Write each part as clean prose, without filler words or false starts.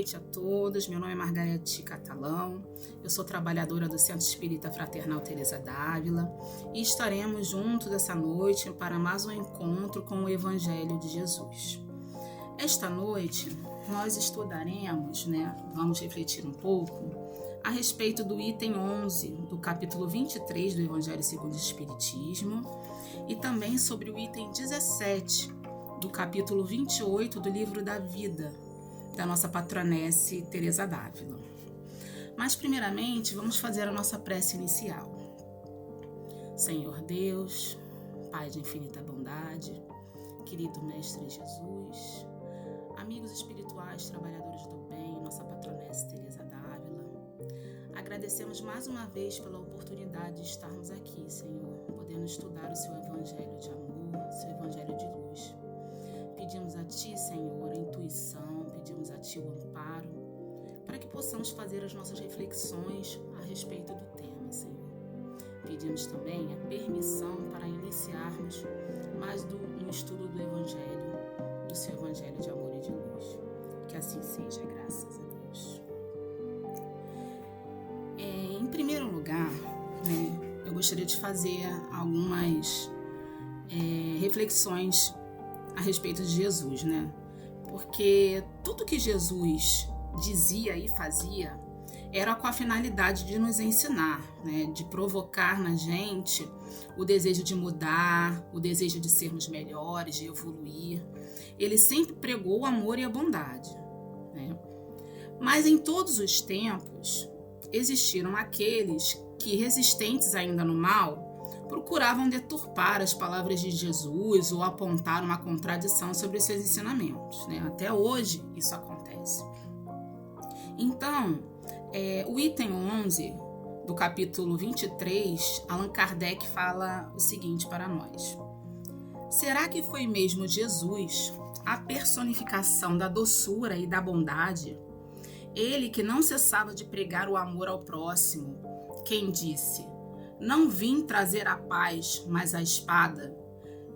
noite a todos. Meu nome é Margarete Catalão. Eu sou trabalhadora do Centro Espírita Fraternal Teresa d'Ávila e estaremos juntos essa noite para mais um encontro com o Evangelho de Jesus. Esta noite nós estudaremos, vamos refletir um pouco a respeito do item 11 do capítulo 23 do Evangelho segundo o Espiritismo e também sobre o item 17 do capítulo 28 do Livro da Vida, da nossa patronesse Teresa d'Ávila. Mas primeiramente vamos fazer a nossa prece inicial. Senhor Deus, Pai de infinita bondade, querido Mestre Jesus, amigos espirituais, trabalhadores do bem, nossa patronesse Teresa d'Ávila, agradecemos mais uma vez pela oportunidade de estarmos aqui, Senhor, podendo estudar o seu Evangelho de amor, seu Evangelho de luz. Pedimos a Ti, Senhor, a intuição, pedimos a Ti o amparo, para que possamos fazer as nossas reflexões a respeito do tema, Senhor. Pedimos também a permissão para iniciarmos mais um estudo do Evangelho, do Seu Evangelho de amor e de luz. Que assim seja, graças a Deus. Em primeiro lugar, eu gostaria de fazer algumas reflexões a respeito de Jesus, Porque tudo que Jesus dizia e fazia era com a finalidade de nos ensinar, de provocar na gente o desejo de mudar, o desejo de sermos melhores, de evoluir. Ele sempre pregou o amor e a bondade, Mas em todos os tempos existiram aqueles que, resistentes ainda no mal, procuravam deturpar as palavras de Jesus ou apontar uma contradição sobre os seus ensinamentos. Até hoje isso acontece. Então, o item 11 do capítulo 23, Allan Kardec fala o seguinte para nós. Será que foi mesmo Jesus a personificação da doçura e da bondade? Ele que não cessava de pregar o amor ao próximo, quem disse: não vim trazer a paz, mas a espada.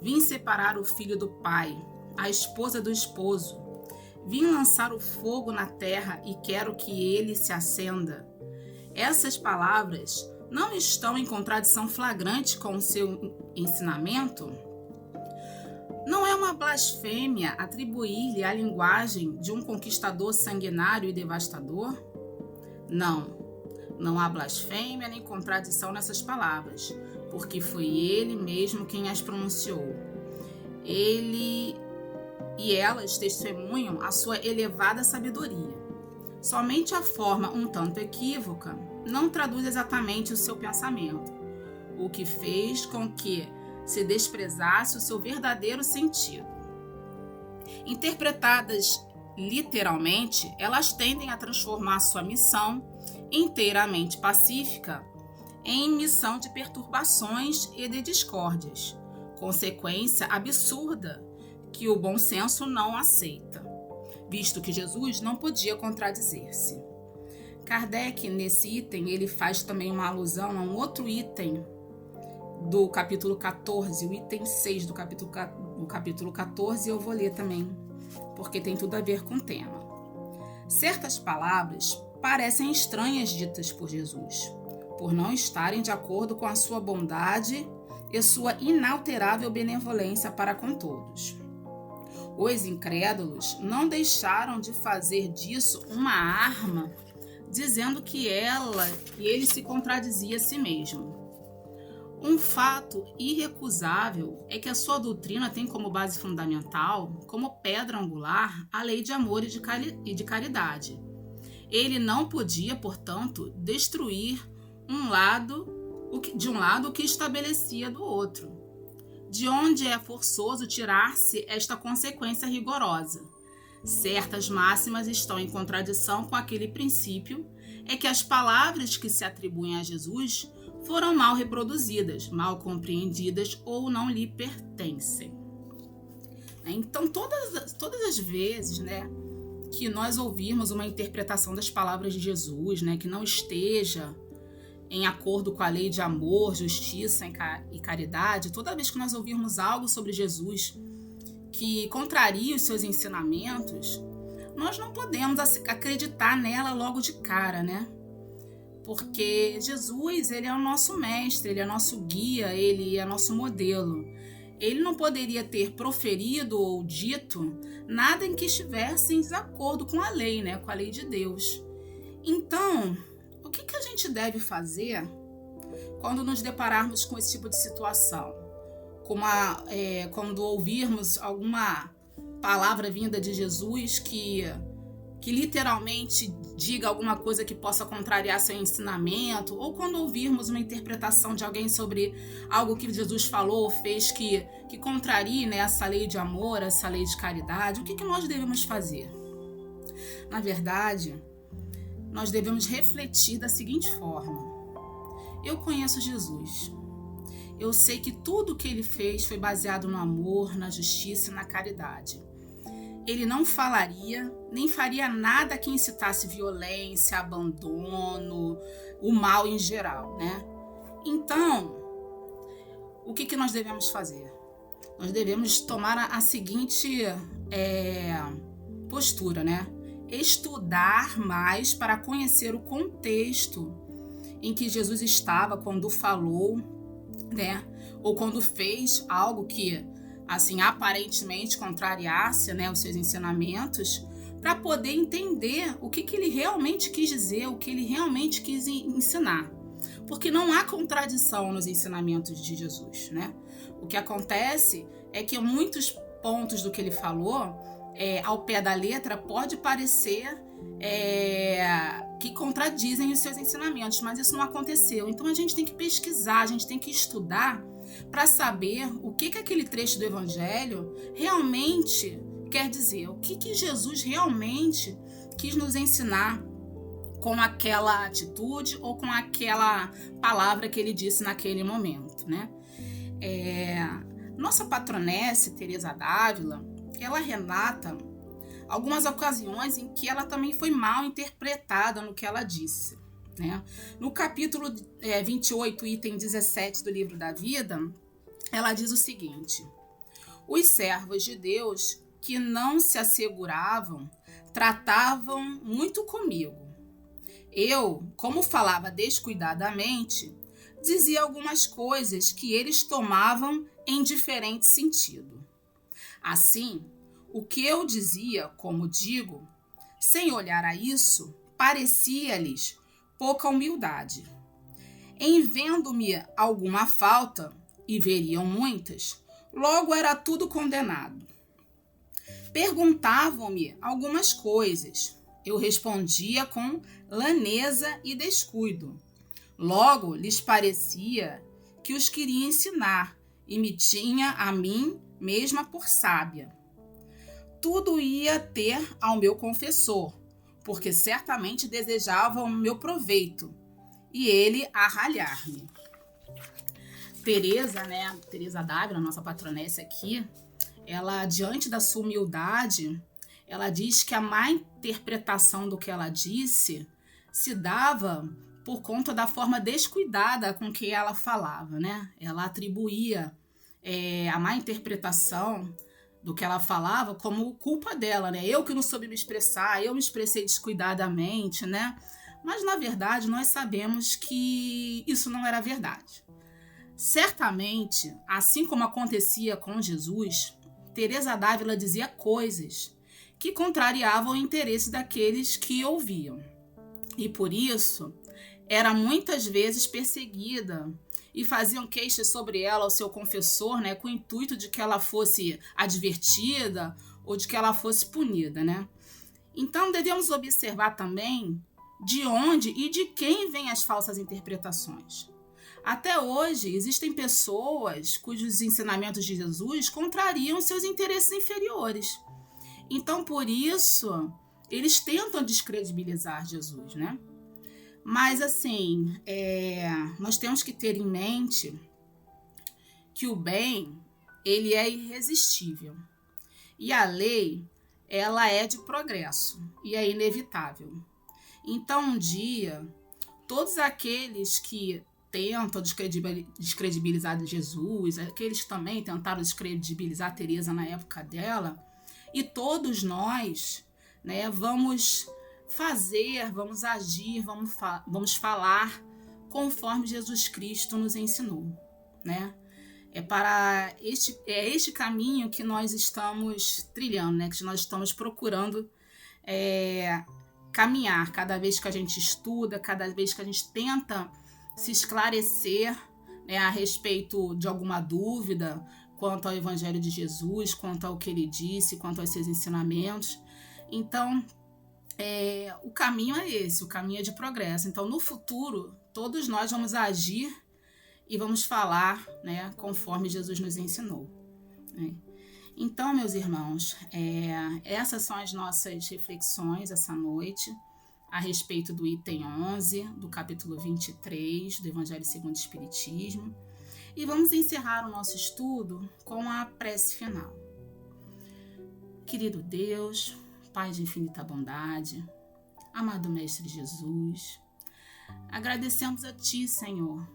Vim separar o filho do pai, a esposa do esposo. Vim lançar o fogo na terra e quero que ele se acenda. Essas palavras não estão em contradição flagrante com o seu ensinamento? Não é uma blasfêmia atribuir-lhe a linguagem de um conquistador sanguinário e devastador? Não há blasfêmia nem contradição nessas palavras, porque foi ele mesmo quem as pronunciou. Ele e elas testemunham a sua elevada sabedoria. Somente a forma um tanto equívoca não traduz exatamente o seu pensamento, o que fez com que se desprezasse o seu verdadeiro sentido. Interpretadas literalmente, elas tendem a transformar sua missão inteiramente pacífica em missão de perturbações e de discórdias, consequência absurda que o bom senso não aceita, visto que Jesus não podia contradizer-se. Kardec, nesse item, ele faz também uma alusão a um outro item do capítulo 14, o item 6 do capítulo 14, eu vou ler também, porque tem tudo a ver com o tema. Certas palavras parecem estranhas ditas por Jesus, por não estarem de acordo com a sua bondade e sua inalterável benevolência para com todos. Os incrédulos não deixaram de fazer disso uma arma, dizendo que ele se contradizia a si mesmo. Um fato irrecusável é que a sua doutrina tem como base fundamental, como pedra angular, a lei de amor e de caridade. Ele não podia, portanto, destruir de um lado o que estabelecia do outro. De onde é forçoso tirar-se esta consequência rigorosa? Certas máximas estão em contradição com aquele princípio, é que as palavras que se atribuem a Jesus foram mal reproduzidas, mal compreendidas ou não lhe pertencem. Então, todas as vezes, que nós ouvirmos uma interpretação das palavras de Jesus, que não esteja em acordo com a lei de amor, justiça e caridade, toda vez que nós ouvirmos algo sobre Jesus que contraria os seus ensinamentos, nós não podemos acreditar nela logo de cara, né? Porque Jesus, ele é o nosso mestre, ele é nosso guia, ele é nosso modelo. Ele não poderia ter proferido ou dito nada em que estivesse em desacordo com a lei, né? Com a lei de Deus. Então, o que a gente deve fazer quando nos depararmos com esse tipo de situação? Quando ouvirmos alguma palavra vinda de Jesus que literalmente diga alguma coisa que possa contrariar seu ensinamento, ou quando ouvirmos uma interpretação de alguém sobre algo que Jesus falou ou fez que contrarie, né, essa lei de amor, essa lei de caridade, o que nós devemos fazer? Na verdade, nós devemos refletir da seguinte forma: eu conheço Jesus. Eu sei que tudo o que ele fez foi baseado no amor, na justiça e na caridade. Ele não falaria, nem faria nada que incitasse violência, abandono, o mal em geral, né? Então, o que nós devemos fazer? Nós devemos tomar a seguinte postura, né? Estudar mais para conhecer o contexto em que Jesus estava quando falou, né? Ou quando fez algo que, assim, aparentemente contrariasse, né, os seus ensinamentos, para poder entender o que ele realmente quis dizer, o que ele realmente quis ensinar. Porque não há contradição nos ensinamentos de Jesus, né? O que acontece é que muitos pontos do que ele falou, ao pé da letra, pode parecer que contradizem os seus ensinamentos, mas isso não aconteceu. Então a gente tem que pesquisar, a gente tem que estudar para saber o que aquele trecho do Evangelho realmente quer dizer, o que Jesus realmente quis nos ensinar com aquela atitude ou com aquela palavra que ele disse naquele momento, né? Nossa patronesse, Teresa d'Ávila, ela relata algumas ocasiões em que ela também foi mal interpretada no que ela disse, né? No capítulo 28, item 17 do Livro da Vida, ela diz o seguinte: os servos de Deus que não se asseguravam tratavam muito comigo. Eu, como falava descuidadamente, dizia algumas coisas que eles tomavam em diferente sentido. Assim, o que eu dizia, como digo, sem olhar a isso, parecia-lhes pouca humildade. Em vendo-me alguma falta, e veriam muitas, logo era tudo condenado. Perguntavam-me algumas coisas, eu respondia com laneza e descuido. Logo lhes parecia que os queria ensinar e me tinha a mim mesma por sábia. Tudo ia ter ao meu confessor, porque certamente desejavam o meu proveito, e ele a ralhar-me. Teresa, né, Teresa d'Ávila, nossa patronesse aqui, ela, diante da sua humildade, ela diz que a má interpretação do que ela disse se dava por conta da forma descuidada com que ela falava, né? Ela atribuía a má interpretação do que ela falava como culpa dela, né? Eu que não soube me expressar, eu me expressei descuidadamente, né? Mas, na verdade, nós sabemos que isso não era verdade. Certamente, assim como acontecia com Jesus, Teresa d'Ávila dizia coisas que contrariavam o interesse daqueles que ouviam. E por isso, era muitas vezes perseguida e faziam queixas sobre ela ao seu confessor, né, com o intuito de que ela fosse advertida ou de que ela fosse punida, né? Então, devemos observar também de onde e de quem vêm as falsas interpretações. Até hoje, existem pessoas cujos ensinamentos de Jesus contrariam seus interesses inferiores. Então, por isso, eles tentam descredibilizar Jesus, né? Mas, assim, nós temos que ter em mente que o bem, ele é irresistível. E a lei, ela é de progresso e é inevitável. Então, um dia, todos aqueles que tentam descredibilizar Jesus, aqueles que também tentaram descredibilizar Teresa na época dela, e todos nós, né? Vamos fazer, vamos agir, vamos falar conforme Jesus Cristo nos ensinou, né? É este caminho que nós estamos trilhando, né? Que nós estamos procurando caminhar cada vez que a gente estuda, cada vez que a gente tenta se esclarecer, né, a respeito de alguma dúvida quanto ao Evangelho de Jesus, quanto ao que ele disse, quanto aos seus ensinamentos. Então, o caminho é esse, o caminho é de progresso. Então, no futuro, todos nós vamos agir e vamos falar, né, conforme Jesus nos ensinou, né? Então, meus irmãos, essas são as nossas reflexões essa noite a respeito do item 11, do capítulo 23 do Evangelho segundo o Espiritismo. E vamos encerrar o nosso estudo com a prece final. Querido Deus, Pai de infinita bondade, amado Mestre Jesus, agradecemos a Ti, Senhor,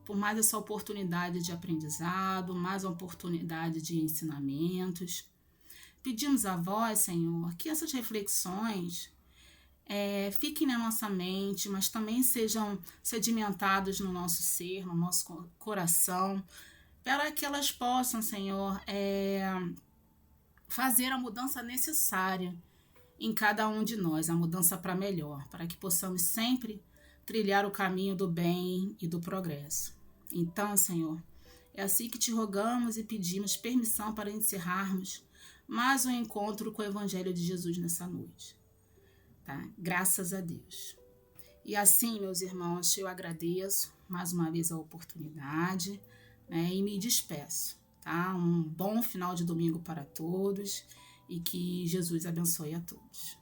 por mais essa oportunidade de aprendizado, mais uma oportunidade de ensinamentos. Pedimos a Vós, Senhor, que essas reflexões fiquem na nossa mente, mas também sejam sedimentados no nosso ser, no nosso coração, para que elas possam, Senhor, fazer a mudança necessária em cada um de nós, a mudança para melhor, para que possamos sempre trilhar o caminho do bem e do progresso. Então, Senhor, é assim que te rogamos e pedimos permissão para encerrarmos mais um encontro com o Evangelho de Jesus nessa noite. Tá? Graças a Deus. E assim, meus irmãos, eu agradeço mais uma vez a oportunidade, né, e me despeço. Tá? Um bom final de domingo para todos e que Jesus abençoe a todos.